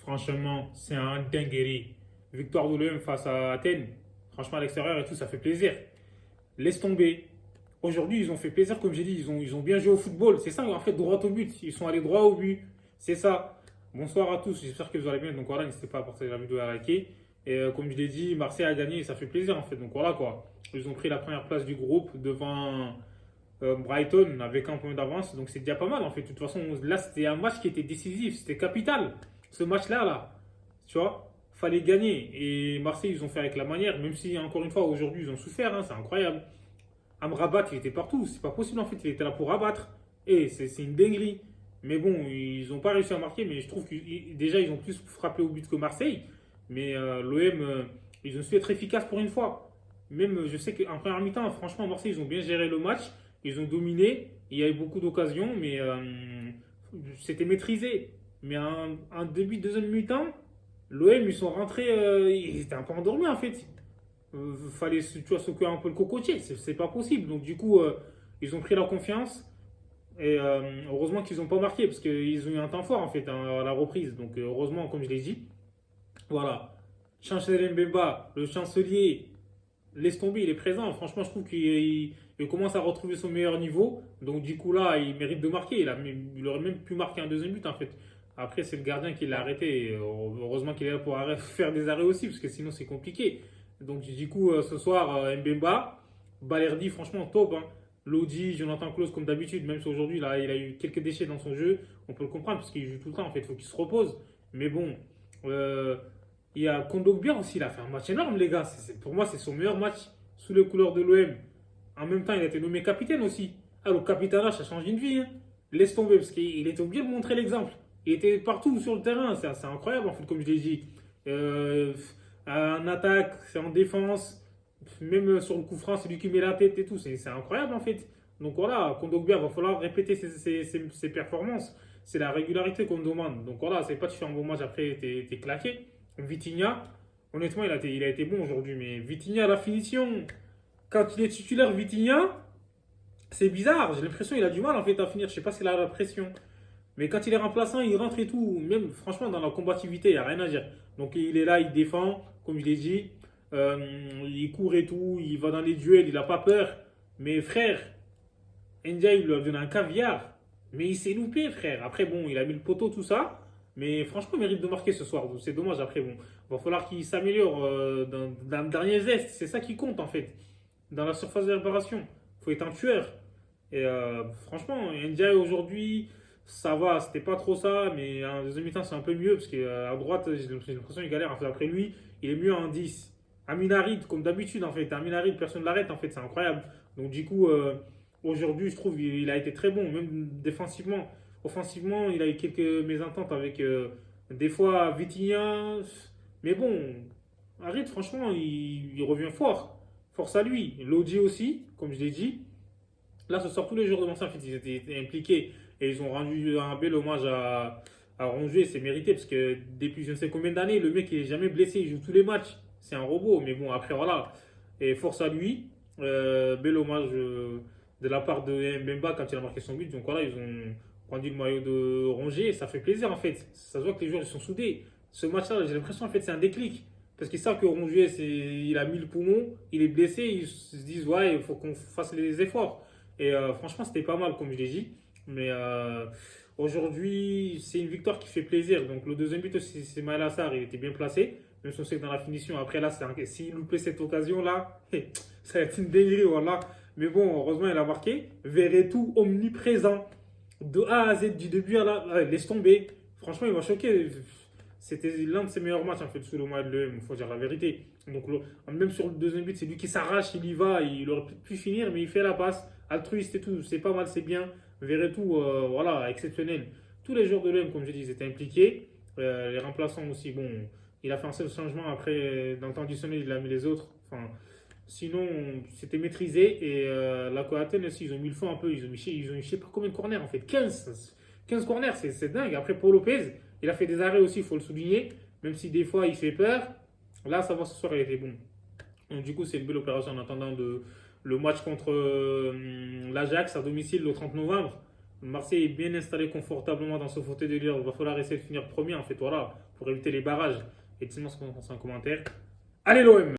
Franchement, c'est un dinguerie. Victoire de l'OM face à Athènes. Franchement, à l'extérieur et tout, ça fait plaisir. Laisse tomber. Aujourd'hui, ils ont fait plaisir, comme j'ai dit, ils ont bien joué au football. C'est ça, en fait, droit au but. Ils sont allés droit au but. C'est ça. Bonsoir à tous, j'espère que vous allez bien. Donc voilà, n'hésitez pas à partager la vidéo et à liker. Et comme je l'ai dit, Marseille a gagné et ça fait plaisir en fait. Donc voilà quoi. Ils ont pris la première place du groupe devant Brighton avec un point d'avance. Donc c'est déjà pas mal en fait. De toute façon, là c'était un match qui était décisif, c'était capital. Ce match-là, tu vois, fallait gagner. Et Marseille, ils ont fait avec la manière, même si encore une fois, aujourd'hui, ils ont souffert, hein, c'est incroyable. Amrabat, il était partout, c'est pas possible en fait, il était là pour abattre. Et c'est une dinguerie. Mais bon, ils n'ont pas réussi à marquer, mais je trouve que déjà, ils ont plus frappé au but que Marseille. Mais l'OM, ils ont su être efficaces pour une fois. Même, je sais qu'en première mi-temps, franchement, Marseille, ils ont bien géré le match. Ils ont dominé. Il y a eu beaucoup d'occasions, mais c'était maîtrisé. Mais en début de deuxième mi-temps, l'OM, ils sont rentrés, ils étaient un peu endormis en fait. Fallait, tu vois, secouer un peu le cocotier. C'est pas possible. Donc, du coup, ils ont pris la confiance. Et heureusement qu'ils n'ont pas marqué, parce qu'ils ont eu un temps fort en fait hein, à la reprise. Donc, heureusement, comme je l'ai dit, voilà. Chancelier Mbemba, le chancelier, laisse tomber, il est présent. Franchement, je trouve qu'il commence à retrouver son meilleur niveau. Donc, du coup, là, il mérite de marquer. Il aurait même pu marquer un deuxième but, en fait. Après, c'est le gardien qui l'a arrêté. Et, heureusement qu'il est là pour faire des arrêts aussi, parce que sinon, c'est compliqué. Donc, du coup, ce soir, Mbemba, Balerdi, franchement, top. Hein. Lodi, Jonathan Klaus, comme d'habitude, même si aujourd'hui, là, il a eu quelques déchets dans son jeu, on peut le comprendre, parce qu'il joue tout le temps, en fait. Il faut qu'il se repose. Mais bon, euh, il y a Kondogbia aussi, il a fait un match énorme, les gars. Pour moi, c'est son meilleur match sous les couleurs de l'OM. En même temps, il a été nommé capitaine aussi. Alors, le capitana, ça change une vie. Hein. Laisse tomber, parce qu'il était obligé de montrer l'exemple. Il était partout sur le terrain. C'est incroyable, en fait, comme je l'ai dit. Euh, en attaque, c'est en défense. Même sur le coup franc, c'est lui qui met la tête et tout. C'est incroyable, en fait. Donc voilà, Kondogbia, il va falloir répéter ses performances. C'est la régularité qu'on demande. Donc voilà, c'est pas tu fais un bon match après, t'es claqué. Vitinha, honnêtement, il a été bon aujourd'hui. Mais Vitinha, la finition, quand il est titulaire, Vitinha, c'est bizarre. J'ai l'impression qu'il a du mal en fait à finir. Je sais pas si c'est la pression. Mais quand il est remplaçant, il rentre et tout. Même franchement, dans la combativité, il n'y a rien à dire. Donc il est là, il défend, comme je l'ai dit. Il court et tout. Il va dans les duels, il n'a pas peur. Mais frère, India, il lui a donné un caviar. Mais il s'est loupé, frère. Après, bon, il a mis le poteau, tout ça. Mais franchement, il mérite de marquer ce soir. C'est dommage. Après, bon, il va falloir qu'il s'améliore dans le dernier geste. C'est ça qui compte, en fait. Dans la surface de réparation. Il faut être un tueur. Et franchement, India, aujourd'hui, ça va. C'était pas trop ça. Mais en deuxième mi-temps, c'est un peu mieux. Parce qu'à droite, j'ai l'impression qu'il galère. En fait, après lui, il est mieux en 10. Aminarid, comme d'habitude, en fait. Aminarid, personne ne l'arrête, en fait. C'est incroyable. Donc, du coup. Aujourd'hui, je trouve qu'il a été très bon, même défensivement. Offensivement, il a eu quelques mésententes avec des fois Vitinha. Mais bon, Harit, franchement, il revient fort. Force à lui. Lodi aussi, comme je l'ai dit. Là, ce soir, tous les joueurs de Marseille, en fait, ils étaient impliqués. Et ils ont rendu un bel hommage à Rongier. C'est mérité, parce que depuis je ne sais combien d'années, le mec, il est jamais blessé. Il joue tous les matchs. C'est un robot. Mais bon, après, voilà. Et force à lui. Bel hommage de la part de Mbemba quand il a marqué son but. Donc voilà, ils ont rendu le maillot de Rongier. Et ça fait plaisir, en fait. Ça se voit que les joueurs, ils sont soudés. Ce match-là, j'ai l'impression, en fait, c'est un déclic. Parce qu'ils savent que Rongier, il a mis le poumon, il est blessé, ils se disent, ouais, il faut qu'on fasse les efforts. Et franchement, c'était pas mal, comme je l'ai dit. Mais aujourd'hui, c'est une victoire qui fait plaisir. Donc le deuxième but aussi, c'est Maël Assar, il était bien placé. Même si on sait que dans la finition, après là, s'il loupait cette occasion-là, ça va être une dinguerie, voilà. Mais bon, heureusement, il a marqué. Verretou omniprésent. De A à Z, du début à la. Ouais, laisse tomber. Franchement, il m'a choqué. C'était l'un de ses meilleurs matchs, en fait, sous le mois de l'EM, il faut dire la vérité. Donc, même sur le deuxième but, c'est lui qui s'arrache, il y va. Il aurait pu finir, mais il fait la passe. Altruiste et tout. C'est pas mal, c'est bien. Verretou, voilà, exceptionnel. Tous les joueurs de l'OM, comme je dis, ils étaient impliqués. Les remplaçants aussi, bon, il a fait un seul changement. Après, dans le temps additionnel, il a mis les autres. Enfin, sinon, c'était maîtrisé. Et la Coaten aussi, ils ont mis le fond un peu. Ils ont mis je sais pas combien de corners en fait. 15 corners, c'est dingue. Après, Paul Lopez, il a fait des arrêts aussi, il faut le souligner. Même si des fois, il fait peur. Là, ça va, ce soir, il était bon. Donc, du coup, c'est une belle opération en attendant le match contre l'Ajax à domicile le 30 novembre. Marseille est bien installé confortablement dans ce fauteuil de leader. Il va falloir essayer de finir premier. En fait, voilà. pour éviter les barrages. Et dites-moi ce qu'on pense en commentaire. Allez l'OM!